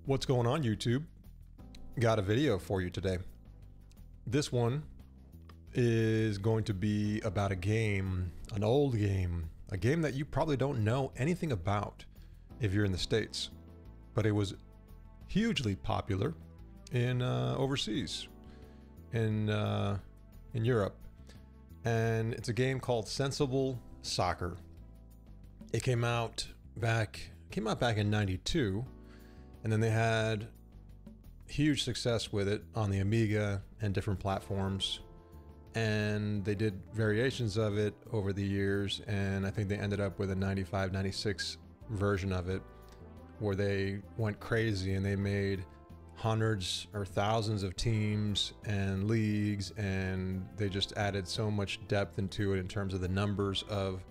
What's going on, YouTube? Got a video for you today. This one is going to be about a game, an old game, a game that you probably don't know anything about if you're in the States, but it was hugely popular in overseas, in Europe, and it's a game called Sensible Soccer. It came out back in '92. And then they had huge success with it on the Amiga and different platforms. And they did variations of it over the years. And I think they ended up with a 95, 96 version of it where they went crazy and they made hundreds or thousands of teams and leagues. And they just added so much depth into it in terms of the numbers of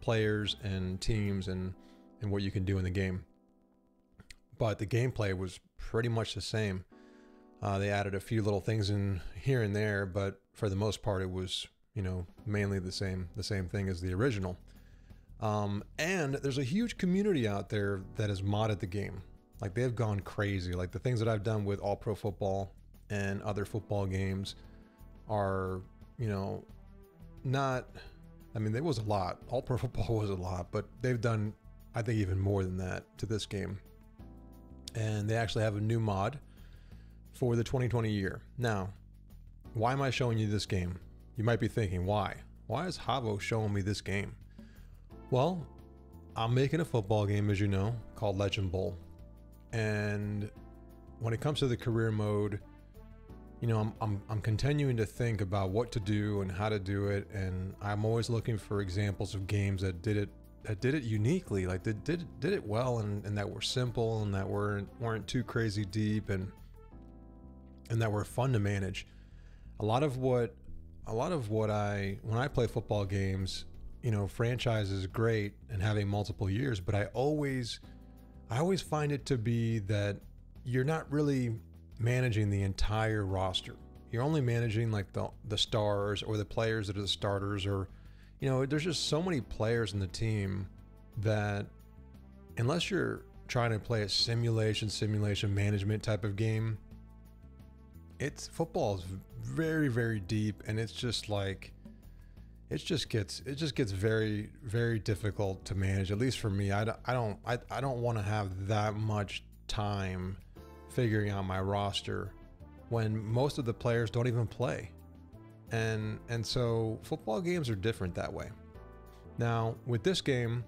players and teams and what you can do in the game. But the gameplay was pretty much the same. They added a few little things in here and there, but for the most part, it was, mainly the same thing as the original. And there's a huge community out there that has modded the game. Like, they've gone crazy. Like, the things that I've done with All Pro Football and other football games are, there was a lot. All Pro Football was a lot, but they've done, I think, even more than that to this game. And they actually have a new mod for the 2020 year. Now, why am I showing you this game? You might be thinking, why? Why is Havo showing me this game? Well, I'm making a football game, as you know, called Legend Bowl. And when it comes to the career mode, I'm continuing to think about what to do and how to do it. And I'm always looking for examples of games that did it uniquely, like they did it well, and that were simple and that weren't too crazy deep and that were fun to manage. A lot of what when I play football games, franchise is great and having multiple years, but I always find it to be that you're not really managing the entire roster. You're only managing like the stars or the players that are the starters, or there's just so many players in the team that unless you're trying to play a simulation management type of game, football is very, very deep, and it's just like it just gets very, very difficult to manage. At least for me, I don't want to have that much time figuring out my roster when most of the players don't even play. And so football games are different that way. Now, with this game,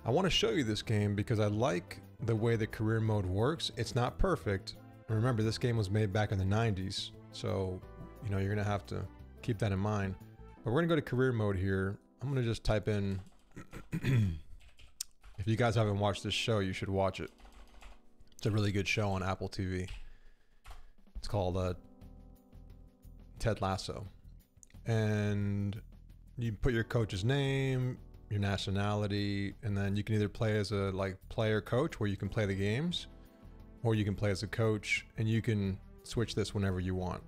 I want to show you this game because I like the way the career mode works. It's not perfect. Remember, this game was made back in the 90s, so you're going to have to keep that in mind. But we're going to go to career mode here. I'm going to just type in if you guys haven't watched this show, you should watch it. It's a really good show on Apple TV. It's called Ted Lasso, and you put your coach's name, your nationality, and then you can either play as a player coach where you can play the games, or you can play as a coach, and you can switch this whenever you want.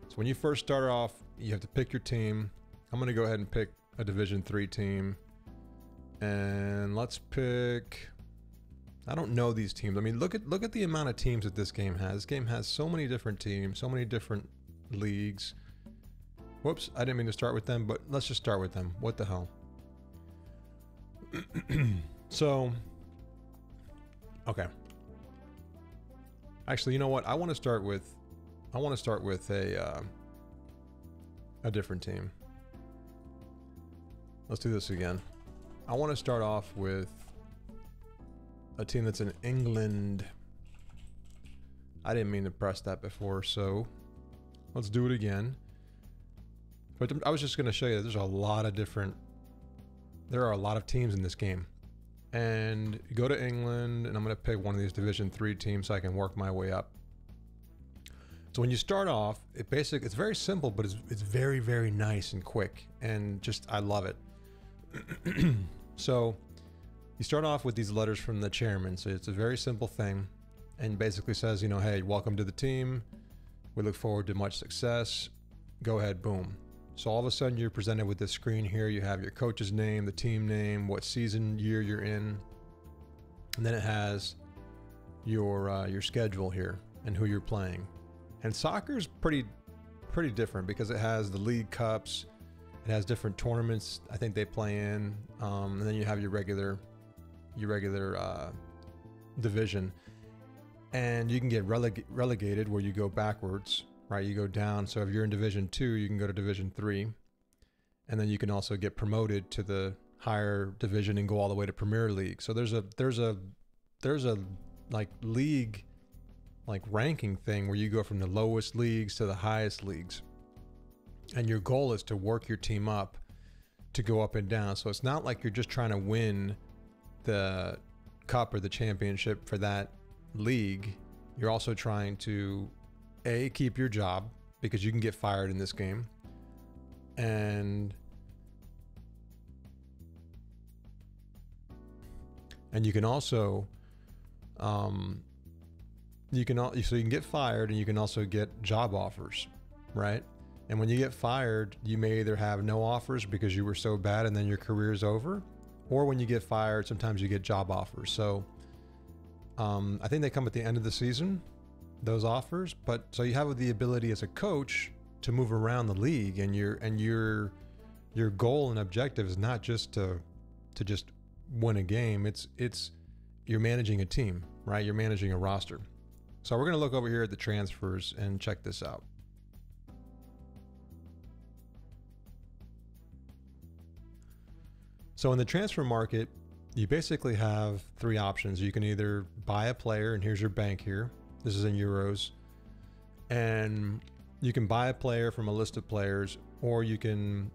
So when you first start off, you have to pick your team. I'm going to go ahead and pick a Division 3 team, and let's pick, I don't know these teams. I mean, look at the amount of teams that this game has. This game has so many different teams, so many different leagues. Whoops, I didn't mean to start with them, but let's just start with them. What the hell? So, okay. Actually, you know what? I want to start with a different team. Let's do this again. I want to start off with a team that's in England. I didn't mean to press that before, so let's do it again. But I was just going to show you that there are a lot of teams in this game. And you go to England, and I'm going to pick one of these Division 3 teams so I can work my way up. So when you start off, it's very simple, but it's very, very nice and quick, and I love it. So you start off with these letters from the chairman. So it's a very simple thing, and basically says, hey, welcome to the team. We look forward to much success. Go ahead, boom. So all of a sudden you're presented with this screen here. You have your coach's name, the team name, what season, year you're in. And then it has your schedule here and who you're playing. And soccer's pretty different because it has the league cups, it has different tournaments I think they play in, and then you have your regular division, and you can get relegated where you go backwards, right? You go down. So if you're in Division 2, you can go to Division 3, and then you can also get promoted to the higher division and go all the way to Premier League. So there's a like league, like ranking thing where you go from the lowest leagues to the highest leagues, and your goal is to work your team up to go up and down. So it's not like you're just trying to win the cup or the championship for that league. You're also trying to keep your job, because you can get fired in this game, and you can also so you can get fired, and you can also get job offers, right? And when you get fired, you may either have no offers because you were so bad and then your career is over, or when you get fired, sometimes you get job offers. So I think they come at the end of the season, those offers. But so you have the ability as a coach to move around the league, and your goal and objective is not just to just win a game. It's you're managing a team, right? You're managing a roster. So we're going to look over here at the transfers and check this out. So in the transfer market, you basically have three options. You can either buy a player, and here's your bank here. This is in euros. And you can buy a player from a list of players, or you can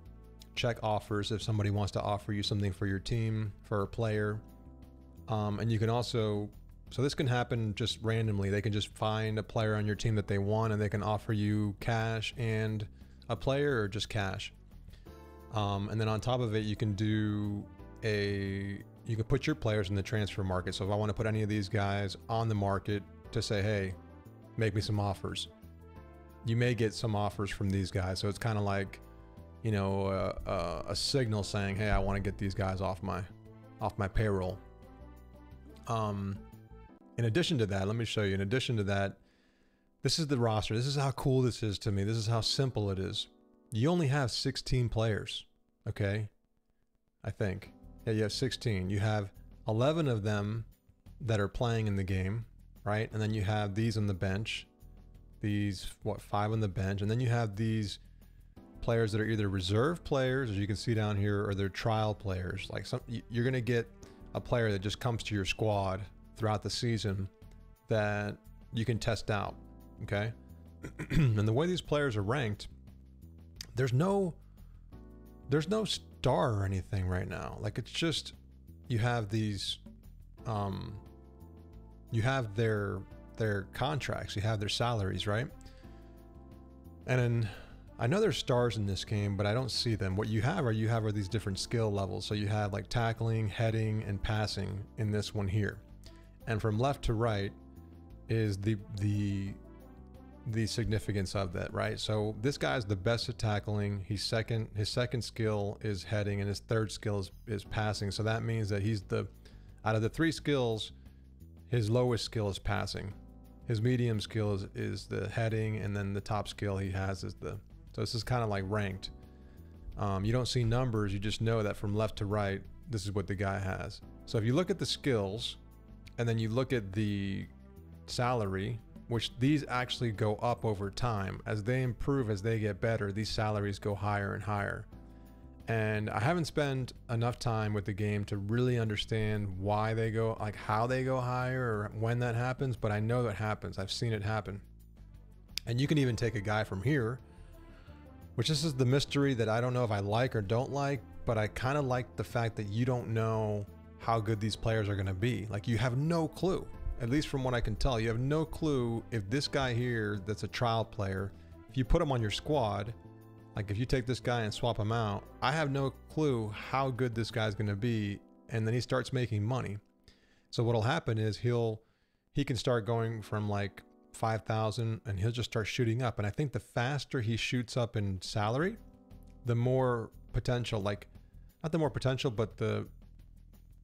check offers if somebody wants to offer you something for your team, for a player. And you can also, so this can happen just randomly. They can just find a player on your team that they want, and they can offer you cash and a player, or just cash. And then on top of it, you can put your players in the transfer market. So if I want to put any of these guys on the market to say, hey, make me some offers, you may get some offers from these guys. So it's kind of like, you know, a signal saying, hey, I want to get these guys off my payroll. In addition to that, let me show you. In addition to that, this is the roster. This is how cool this is to me. This is how simple it is. You only have 16 players, okay? I think. Yeah, you have 16. You have 11 of them that are playing in the game, right? And then you have these on the bench. These, 5 on the bench. And then you have these players that are either reserve players, as you can see down here, or they're trial players. Like you're going to get a player that just comes to your squad throughout the season that you can test out, okay? And the way these players are ranked, there's no star or anything right now. Like, it's just, you have these, you have their contracts, you have their salaries, right? And then I know there's stars in this game, but I don't see them. What you have are these different skill levels. So you have like tackling, heading, and passing in this one here. And from left to right is the significance of that, right? So this guy's the best at tackling. His second skill is heading, and his third skill is passing. So that means that out of the 3 skills, his lowest skill is passing. His medium skill is the heading, and then the top skill he has is so this is kind of like ranked. You don't see numbers, you just know that from left to right, this is what the guy has. So if you look at the skills, and then you look at the salary, which these actually go up over time. As they improve, as they get better, these salaries go higher and higher. And I haven't spent enough time with the game to really understand why they go, like how they go higher or when that happens, but I know that happens. I've seen it happen. And you can even take a guy from here, which this is the mystery that I don't know if I like or don't like, but I kind of like the fact that you don't know how good these players are going to be. Like, you have no clue. At least from what I can tell, you have no clue if this guy here that's a trial player, if you put him on your squad, like if you take this guy and swap him out, I have no clue how good this guy's going to be. And then he starts making money. So what'll happen is he can start going from like 5,000 and he'll just start shooting up. And I think the faster he shoots up in salary, the more potential, like not the more potential, but the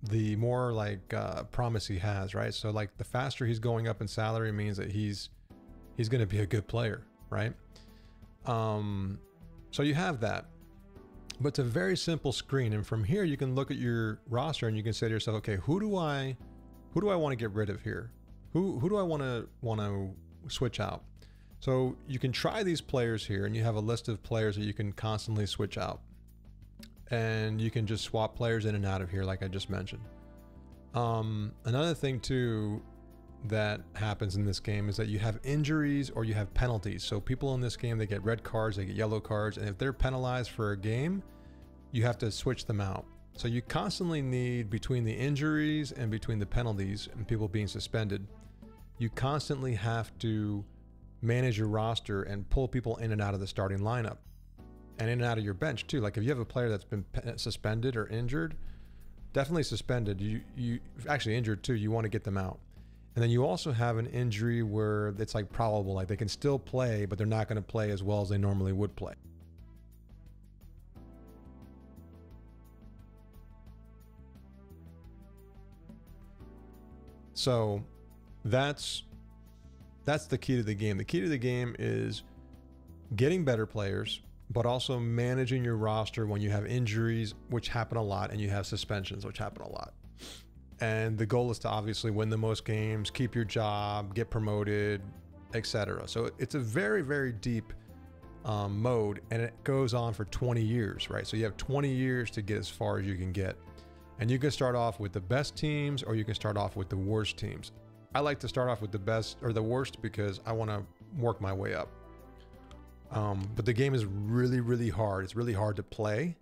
the more like promise he has, right? So like the faster he's going up in salary means that he's going to be a good player, right? So you have that, but it's a very simple screen, and from here you can look at your roster and you can say to yourself, okay, who do I want to get rid of here? Who do I want to switch out? So you can try these players here, and you have a list of players that you can constantly switch out. And you can just swap players in and out of here, like I just mentioned. Another thing too that happens in this game is that you have injuries or you have penalties. So people in this game, they get red cards, they get yellow cards, and if they're penalized for a game, you have to switch them out. So you constantly need, between the injuries and between the penalties and people being suspended, you constantly have to manage your roster and pull people in and out of the starting lineup and in and out of your bench too. Like if you have a player that's been suspended or injured, definitely suspended, you actually injured too, you want to get them out. And then you also have an injury where it's like probable, like they can still play, but they're not going to play as well as they normally would play. So that's the key to the game. The key to the game is getting better players, but also managing your roster when you have injuries, which happen a lot, and you have suspensions, which happen a lot. And the goal is to obviously win the most games, keep your job, get promoted, etc. So it's a very, very deep mode, and it goes on for 20 years, right? So you have 20 years to get as far as you can get. And you can start off with the best teams, or you can start off with the worst teams. I like to start off with the best or the worst because I want to work my way up. But the game is really, really hard. It's really hard to play,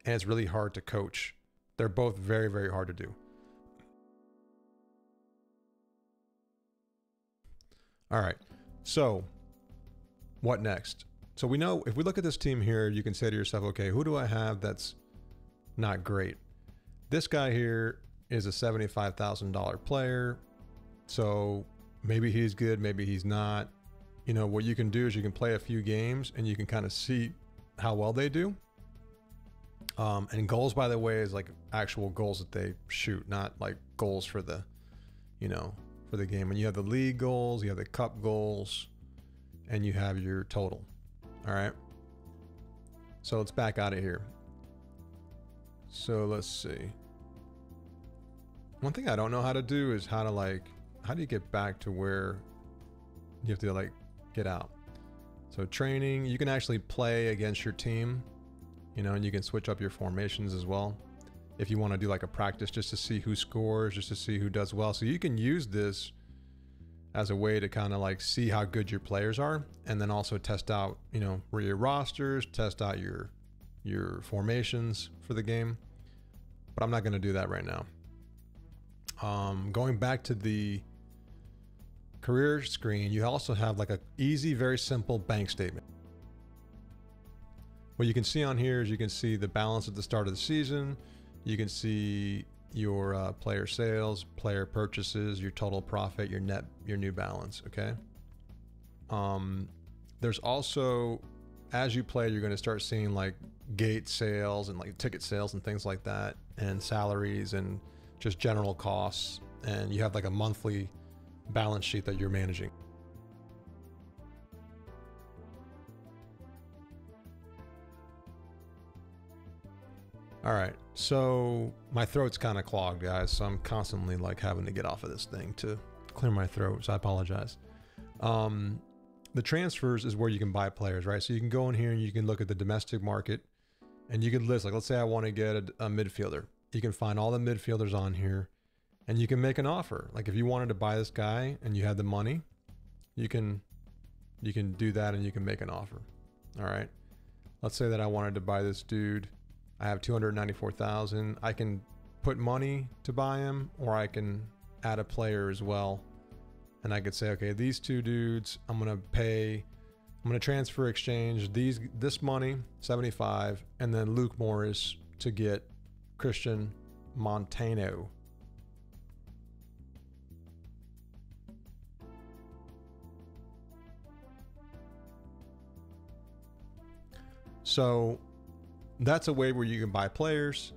and it's really hard to coach. They're both very, very hard to do. All right, so what next? So we know if we look at this team here, you can say to yourself, okay, who do I have that's not great? This guy here is a $75,000 player. So maybe he's good, maybe he's not. You know, what you can do is you can play a few games and you can kind of see how well they do. And goals, by the way, is like actual goals that they shoot, not like goals for the, you know, for the game. And you have the league goals, you have the cup goals, and you have your total. All right. So let's back out of here. So let's see. One thing I don't know how to do is how do you get back to where you have to like get out? So training, you can actually play against your team, you know, and you can switch up your formations as well. If you want to do like a practice just to see who scores, just to see who does well. So you can use this as a way to kind of like see how good your players are, and then also test out, you know, where your rosters, test out your formations for the game. But I'm not going to do that right now. Going back to the career screen, you also have like a easy, very simple bank statement. What you can see on here is you can see the balance at the start of the season. You can see your player sales, player purchases, your total profit, your new balance. Okay. There's also, as you play, you're going to start seeing like gate sales and like ticket sales and things like that, and salaries and just general costs. And you have like a monthly balance sheet that you're managing. All right, so my throat's kind of clogged, guys, so I'm constantly like having to get off of this thing to clear my throat, so I apologize. The transfers is where you can buy players, right? So you can go in here and you can look at the domestic market, and you can list, like, let's say I want to get a midfielder. You can find all the midfielders on here, and you can make an offer. Like if you wanted to buy this guy and you had the money, you can do that and you can make an offer. All right, let's say that I wanted to buy this dude. I have 294,000. I can put money to buy him, or I can add a player as well. And I could say, okay, these two dudes, I'm going to transfer exchange this money, 75, and then Luke Morris to get Christian Montano. So that's a way where you can buy players,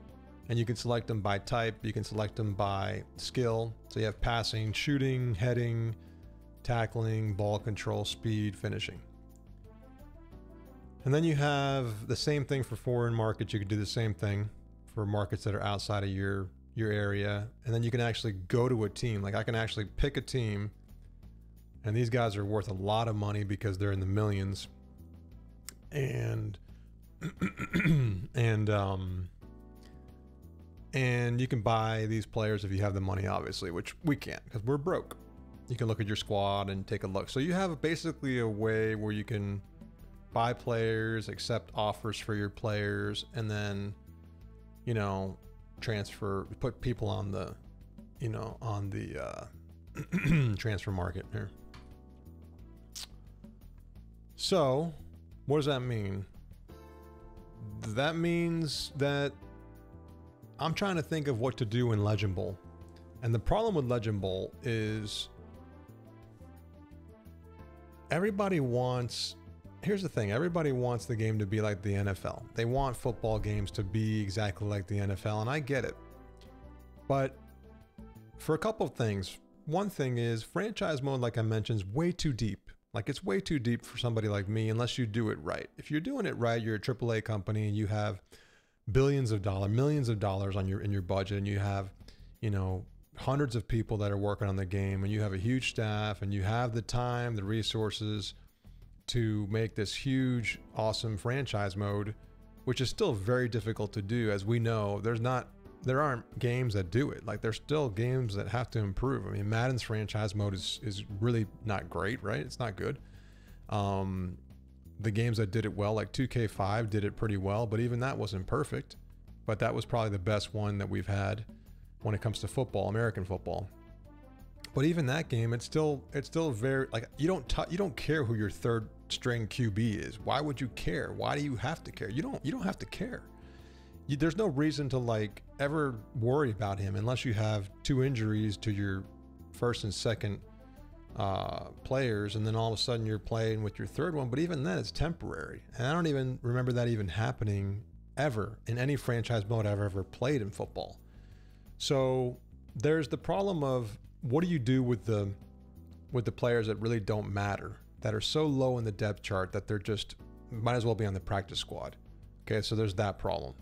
And you can select them by type. You can select them by skill. So you have passing, shooting, heading, tackling, ball control, speed, finishing. And then you have the same thing for foreign markets. You can do the same thing for markets that are outside of your area. And then you can actually go to a team. Like I can actually pick a team, and these guys are worth a lot of money because they're in the millions. And and you can buy these players if you have the money, obviously, which we can't because we're broke. You can look at your squad and take a look. So you have basically a way where you can buy players, accept offers for your players, and then, you know, transfer, put people on the, you know, on the transfer market here. So what does that mean? That means that I'm trying to think of what to do in Legend Bowl. And the problem with Legend Bowl is everybody wants, here's the thing, everybody wants the game to be like the NFL. They want football games to be exactly like the NFL, and I get it. But for a couple of things, one thing is franchise mode, like I mentioned, is way too deep. Like it's way too deep for somebody like me unless you do it right. If you're doing it right, you're a AAA company and you have billions of dollars, millions of dollars on in your budget, and you have, you know, hundreds of people that are working on the game, and you have a huge staff, and you have the time, the resources to make this huge, awesome franchise mode, which is still very difficult to do. As we know, there aren't games that do it. Like there's still games that have to improve. I mean, Madden's franchise mode is really not great, right? It's not good. The games that did it well, like 2K5 did it pretty well, but even that wasn't perfect. But that was probably the best one that we've had when it comes to football, American football. But even that game, it's still very, like, you don't care who your third string QB is. Why would you care? Why do you have to care? You don't have to care. There's no reason to like ever worry about him unless you have 2 injuries to your first and second players, and then all of a sudden you're playing with your third one. But even then, it's temporary, and I don't even remember that even happening ever in any franchise mode I've ever played in football. So there's the problem of what do you do with the players that really don't matter, that are so low in the depth chart that they're just might as well be on the practice squad. Okay, so there's that problem.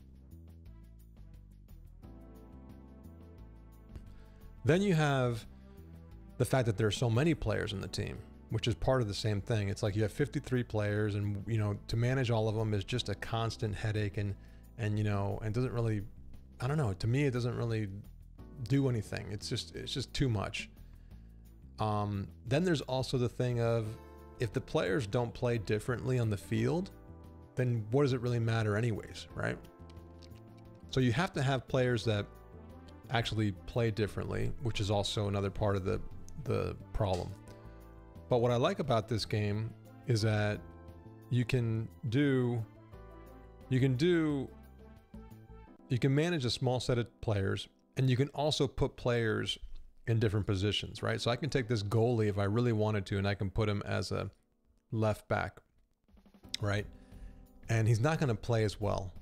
Then you have the fact that there are so many players in the team, which is part of the same thing. It's like you have 53 players, and you know, to manage all of them is just a constant headache, and you know, and doesn't really, I don't know, to me it doesn't really do anything. It's just too much. Then there's also the thing of, if the players don't play differently on the field, then what does it really matter anyways, right? So you have to have players that actually play differently, which is also another part of the problem. But what I like about this game is that you can manage a small set of players, and you can also put players in different positions, right? So I can take this goalie if I really wanted to, and I can put him as a left back, right? And he's not going to play as well.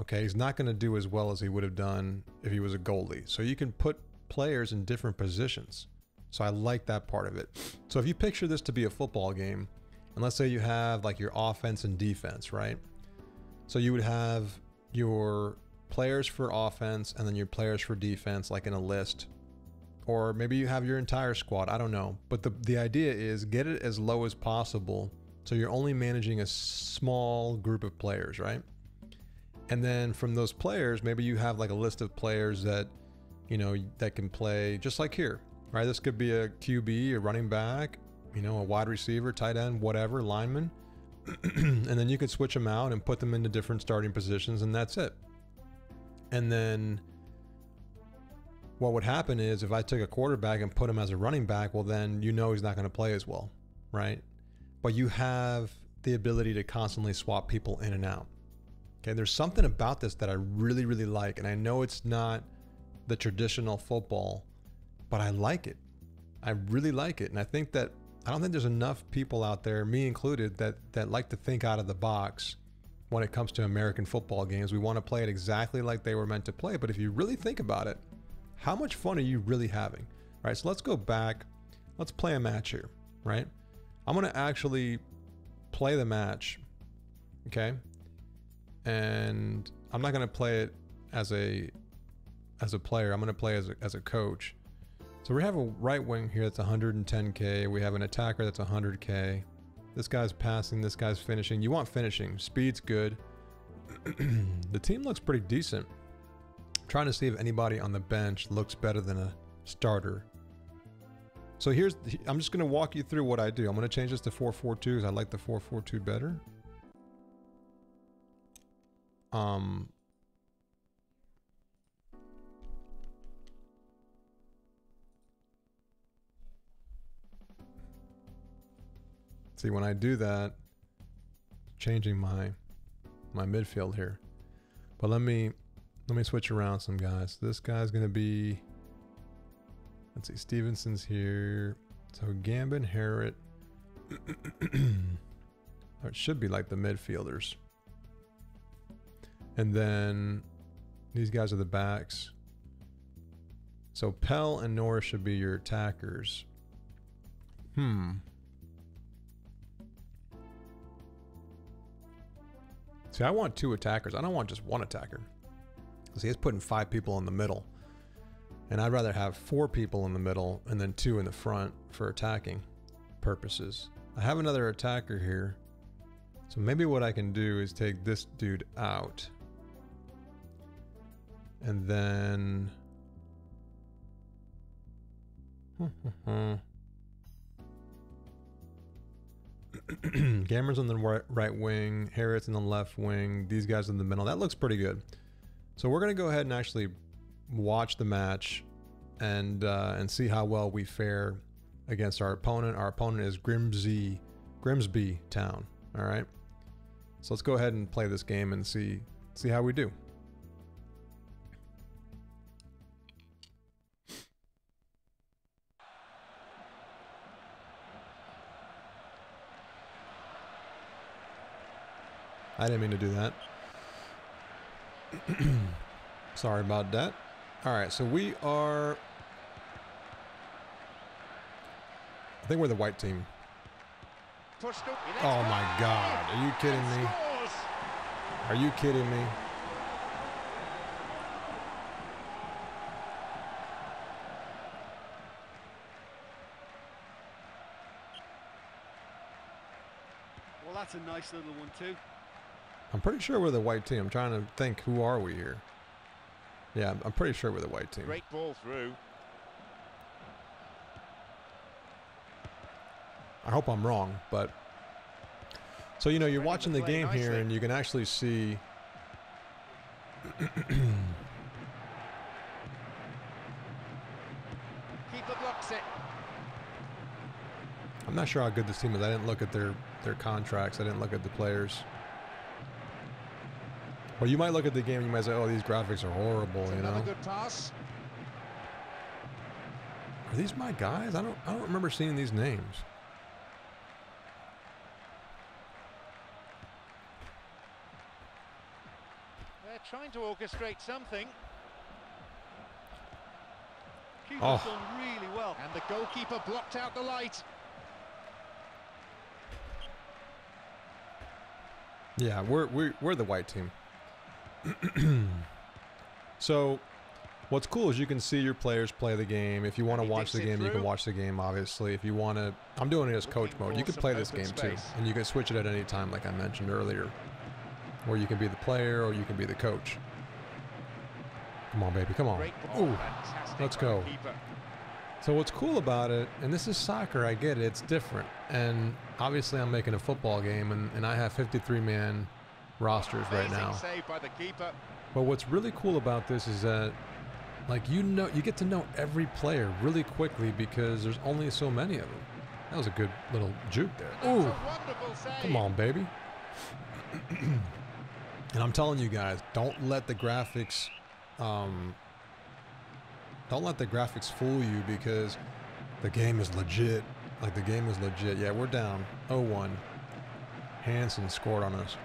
Okay, he's not going to do as well as he would have done if he was a goalie. So you can put players in different positions. So I like that part of it. So if you picture this to be a football game, and let's say you have like your offense and defense, right? So you would have your players for offense and then your players for defense, like in a list. Or maybe you have your entire squad, I don't know. But the idea is get it as low as possible, so you're only managing a small group of players, right? And then from those players, maybe you have like a list of players that, you know, that can play just like here, right? This could be a QB, a running back, you know, a wide receiver, tight end, whatever, lineman. And then you could switch them out and put them into different starting positions, and that's it. And then what would happen is if I took a quarterback and put him as a running back, well, then you know he's not going to play as well, right? But you have the ability to constantly swap people in and out. Okay, there's something about this that I really, really like, and I know it's not the traditional football, but I like it. I really like it, and I think that I don't think there's enough people out there, me included, that like to think out of the box when it comes to American football games. We want to play it exactly like they were meant to play. But if you really think about it, how much fun are you really having? Right? So let's go back. Let's play a match here, right? I'm going to actually play the match, okay? And I'm not going to play it as a player. I'm going to play as a coach. So we have a right wing here that's 110K. We have an attacker that's 100K. This guy's passing, this guy's finishing. You want finishing. Speed's good. The team looks pretty decent. I'm trying to see if anybody on the bench looks better than a starter. So I'm just going to walk you through what I do. I'm going to change this to 4-4-2 because I like the 4-4-2 better. See, when I do that, changing my midfield here. But let me switch around some guys. This guy's going to be, let's see, Stevenson's here. So Gambin, Harrod. It should be like the midfielders. And then these guys are the backs. So Pell and Norris should be your attackers. See, I want 2 attackers. I don't want just 1 attacker. See, he's putting 5 people in the middle. And I'd rather have 4 people in the middle and then 2 in the front for attacking purposes. I have another attacker here. So maybe what I can do is take this dude out. And then... Gammer's on the right wing, Harriet's in the left wing, these guys in the middle. That looks pretty good. So we're gonna go ahead and actually watch the match and see how well we fare against our opponent. Our opponent is Grimsby Town. All right. So let's go ahead and play this game and see how we do. I didn't mean to do that. Sorry about that. All right, so we are... I think we're the white team. Oh my God, are you kidding me? Are you kidding me? Well, that's a nice little one too. I'm pretty sure we're the white team. I'm trying to think, who are we here? Yeah, I'm pretty sure we're the white team. Great ball through. I hope I'm wrong, but... So, you know, you're watching the game here and you can actually see... Keeper blocks it. I'm not sure how good this team is. I didn't look at their contracts. I didn't look at the players. Well, you might look at the game and you might say, oh, these graphics are horrible, you know? Good pass. Are these my guys? I don't remember seeing these names. They're trying to orchestrate something. Keeper's done really well. And the goalkeeper blocked out the light. Yeah, we're the white team. So what's cool is you can see your players play the game. If you want to watch the game, you can watch the game, obviously. If you want to, I'm doing it as coach mode. You can play this game too, and you can switch it at any time, like I mentioned earlier, or you can be the player or you can be the coach. Come on, baby, come on. Ooh, let's go. So what's cool about it, and this is soccer, I get it, it's different. And obviously I'm making a football game, and I have 53-man rosters right now. But what's really cool about this is that, like, you get to know every player really quickly because there's only so many of them. That was a good little juke there. Ooh, come on, baby. And I'm telling you guys, don't let the graphics fool you, because the game is legit. Like, the game is legit. Yeah, we're down 0-1. Hansen scored on us.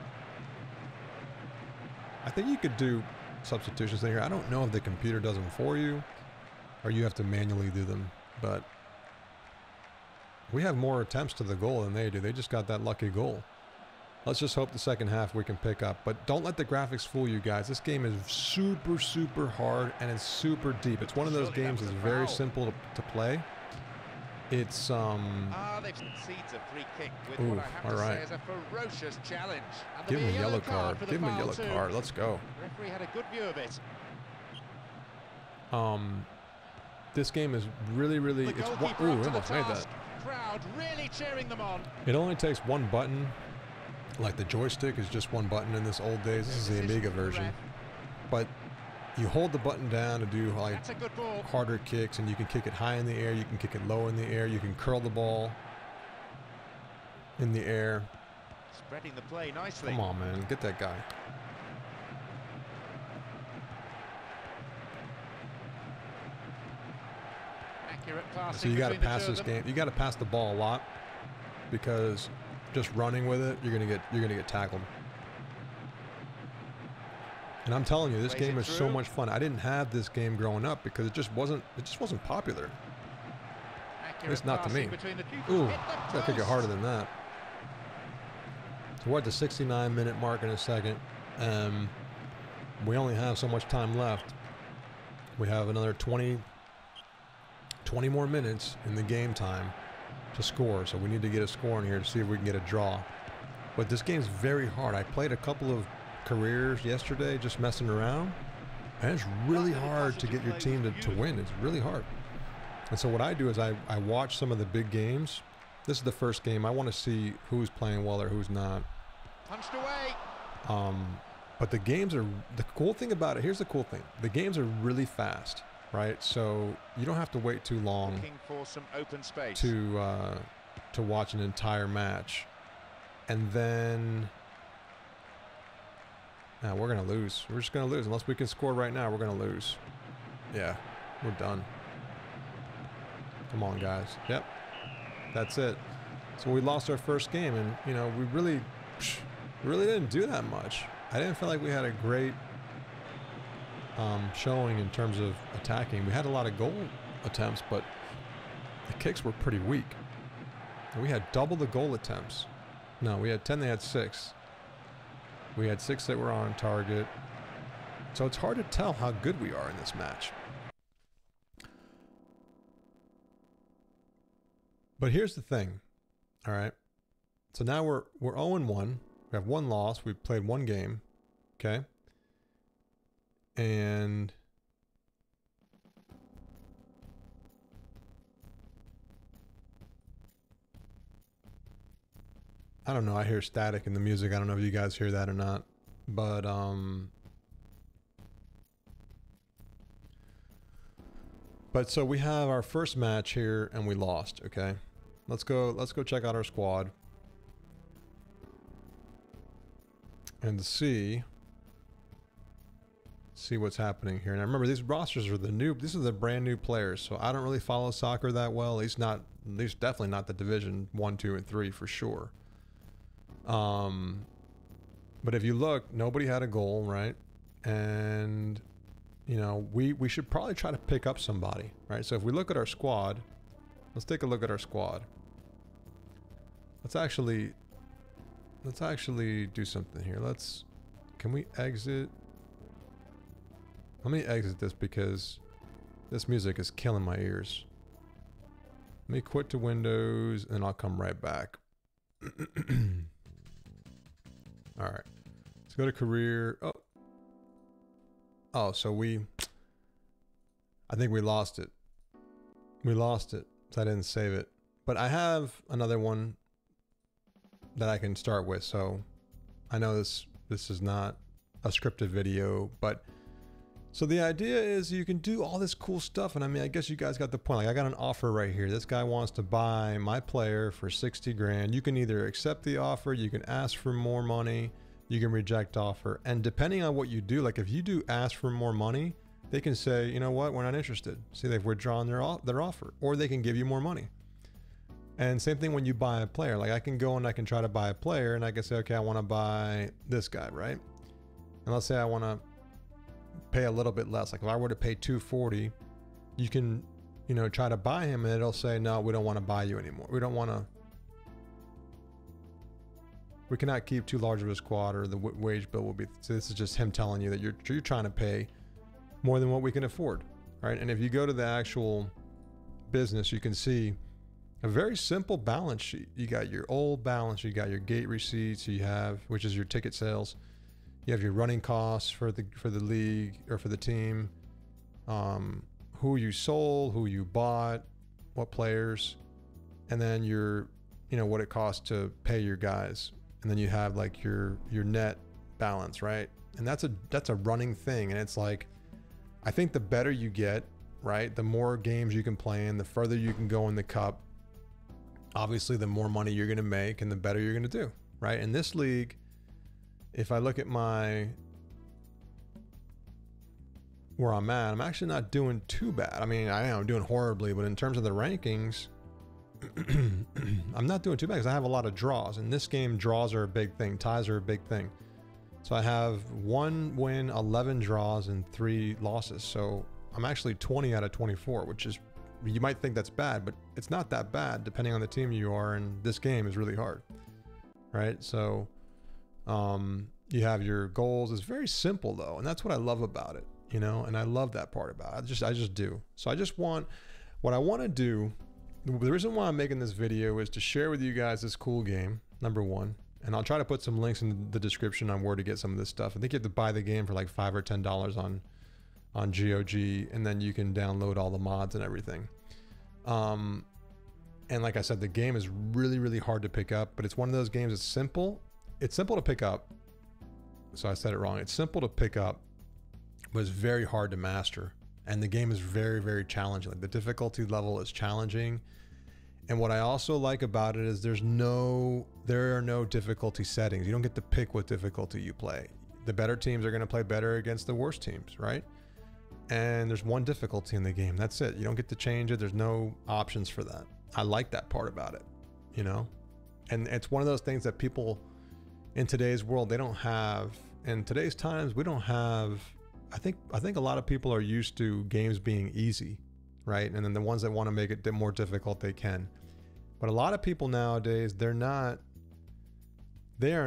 I think you could do substitutions in here. I don't know if the computer does them for you or you have to manually do them, but we have more attempts to the goal than they do. They just got that lucky goal. Let's just hope the second half we can pick up. But don't let the graphics fool you guys. This game is super, super hard and it's super deep. It's one of those games that's very simple to play. It's they've conceded a free kick with what I have to say is a ferocious challenge. And give him a yellow card. Give him a yellow card. Let's go. The referee had a good view of it. This game is really, really. It's ooh, we almost made that. Crowd really cheering them on. It only takes one button. Like the joystick is just one button in this old days. This is the Amiga version. But you hold the button down to do like harder kicks, and you can kick it high in the air, you can kick it low in the air, you can curl the ball in the air. Spreading the play nicely. Come on, man, get that guy. Accurate passing. So you got to pass this game. You got to pass the ball a lot because just running with it, you're gonna get tackled. And I'm telling you, this game is so much fun. I didn't have this game growing up because it just wasn't popular. At least not to me. Ooh, gotta kick it harder than that. So we're at the 69-minute mark in a second. We only have so much time left. We have another 20 more minutes in the game time to score. So we need to get a score in here to see if we can get a draw. But this game's very hard. I played a couple of careers yesterday just messing around, and it's really hard to get your team to win. It's really hard. And so what I do is I watch some of the big games. This is the first game. I want to see who's playing well or who's not. Punched away. But the games are, the cool thing about it, here's the cool thing. The games are really fast, right? So you don't have to wait too long Looking for some open space to watch an entire match. And then nah, we're going to lose. We're just going to lose. Unless we can score right now, we're going to lose. Yeah, we're done. Come on, guys. Yep, that's it. So we lost our first game, and, you know, we really didn't do that much. I didn't feel like we had a great showing in terms of attacking. We had a lot of goal attempts, but the kicks were pretty weak. And we had double the goal attempts. No, we had 10, they had 6. We had 6 that were on target. So it's hard to tell how good we are in this match. But here's the thing. All right. So now we're 0-1. We have 1 loss. We've played 1 game. Okay. And I don't know. I hear static in the music. I don't know if you guys hear that or not. But so we have our first match here and we lost, okay? Let's go check out our squad. And see what's happening here. Now remember, these rosters are these are the brand new players, so I don't really follow soccer that well. At least definitely not the Division 1, 2, and 3 for sure. But if you look, nobody had a goal, right? And you know, we should probably try to pick up somebody, right? So if we look at our squad, let's take a look at our squad. Let's actually do something here. Can we exit? Let me exit this because this music is killing my ears. Let me quit to Windows and I'll come right back. All right, let's go to career. Oh, so I think we lost it. We lost it, so I didn't save it. But I have another one that I can start with. So I know this is not a scripted video, but so the idea is you can do all this cool stuff. And I mean, I guess you guys got the point. Like I got an offer right here. This guy wants to buy my player for 60 grand. You can either accept the offer, you can ask for more money, you can reject offer. And depending on what you do, like if you do ask for more money, they can say, you know what, we're not interested. See, they've withdrawn their offer, or they can give you more money. And same thing when you buy a player. Like I can go and I can try to buy a player and I can say, okay, I want to buy this guy, right? And let's say I want to pay a little bit less. Like if I were to pay $240, you can, you know, try to buy him and it'll say, no, we don't want to buy you anymore. We cannot keep too large of a squad, or the wage bill will be. So this is just him telling you that you're trying to pay more than what we can afford, right? And if you go to the actual business, you can see a very simple balance sheet. You got your old balance, you got your gate receipts, you have, which is your ticket sales. You have your running costs for the league or for the team, who you sold, who you bought, what players, and then your, you know, what it costs to pay your guys. And then you have like your net balance, right? And that's a running thing. And it's like, I think the better you get, right, the more games you can play in, the further you can go in the cup, obviously the more money you're going to make and the better you're going to do, right? In this league, if I look at where I'm at, I'm actually not doing too bad. I mean, I am doing horribly, but in terms of the rankings, I'm not doing too bad because I have a lot of draws. In this game, draws are a big thing. Ties are a big thing. So I have 1 win, 11 draws, and 3 losses. So I'm actually 20 out of 24, which is, you might think that's bad, but it's not that bad depending on the team you are. And this game is really hard, right? So you have your goals. It's very simple though, and that's what I love about it, you know. And I love that part about it. I just do. So I just want, what I want to do. The reason why I'm making this video is to share with you guys this cool game, number one. And I'll try to put some links in the description on where to get some of this stuff. I think you have to buy the game for like $5 or $10 on GOG, and then you can download all the mods and everything. And like I said, the game is really, really hard to pick up, but it's one of those games that's simple. It's simple to pick up. So I said it wrong. It's simple to pick up, but it's very hard to master. And the game is very, very challenging. Like the difficulty level is challenging. And what I also like about it is there are no difficulty settings. You don't get to pick what difficulty you play. The better teams are going to play better against the worst teams, right? And there's one difficulty in the game. That's it. You don't get to change it. There's no options for that. I like that part about it, you know? And it's one of those things that people in today's world, they don't have. In today's times, we don't have. I think a lot of people are used to games being easy, right? And then the ones that want to make it more difficult, they can. But a lot of people nowadays, they are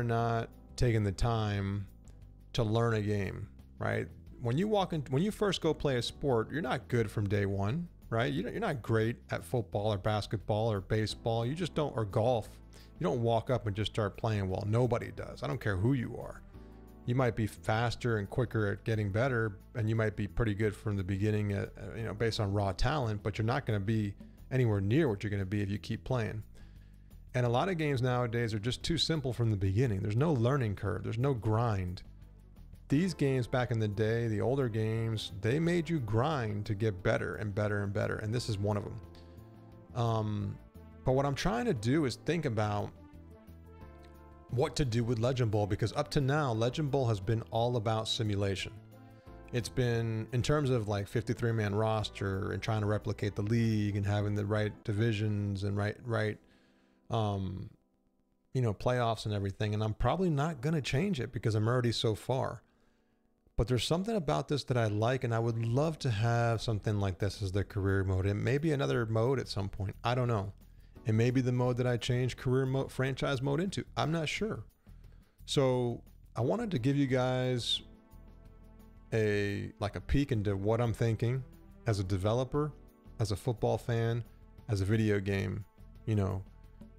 not taking the time to learn a game, right? When you first go play a sport, you're not good from day one, right? You're not great at football or basketball or baseball. You just don't, or golf. You don't walk up and just start playing well. Nobody does. I don't care who you are. You might be faster and quicker at getting better, and you might be pretty good from the beginning, you know, based on raw talent, but you're not going to be anywhere near what you're going to be if you keep playing. And a lot of games nowadays are just too simple from the beginning. There's no learning curve. There's no grind. These games back in the day, the older games, they made you grind to get better and better and better. And this is one of them. But what I'm trying to do is think about what to do with Legend Bowl, because up to now, Legend Bowl has been all about simulation. It's been, in terms of like 53-man roster and trying to replicate the league and having the right divisions and right you know, playoffs and everything. And I'm probably not going to change it because I'm already so far. But there's something about this that I like, and I would love to have something like this as the career mode. It may be another mode at some point. I don't know. It may be the mode that I change career mode, franchise mode into. I'm not sure. So I wanted to give you guys a peek into what I'm thinking as a developer, as a football fan, as a video game, you know,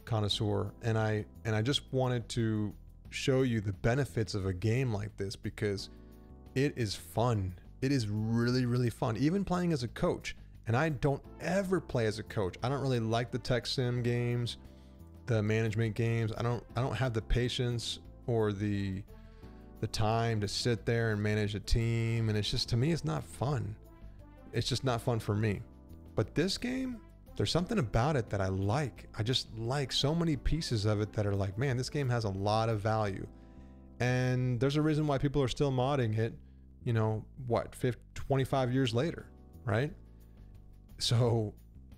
connoisseur. And I just wanted to show you the benefits of a game like this because it is fun. It is really, really fun. Even playing as a coach. And I don't ever play as a coach. I don't really like the tech sim games, the management games. I don't have the patience or the time to sit there and manage a team. And it's just, to me, it's not fun. It's just not fun for me. But this game, there's something about it that I like. I just like so many pieces of it that are like, man, this game has a lot of value. And there's a reason why people are still modding it, you know, 25 years later, right? So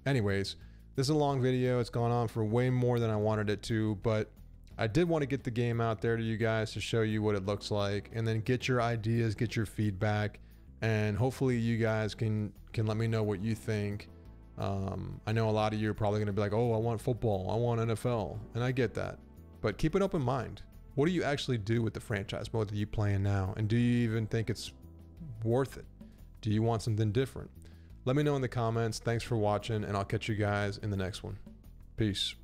anyways, this is a long video. It's gone on for way more than I wanted it to, but I did want to get the game out there to you guys to show you what it looks like, and then get your ideas, get your feedback, and hopefully you guys can let me know what you think. I know a lot of you are probably going to be like, oh, I want football, I want NFL, and I get that. But keep an open mind. What do you actually do with the franchise mode that you playing now? And do you even think it's worth it? Do you want something different? Let me know in the comments. Thanks for watching, and I'll catch you guys in the next one. Peace.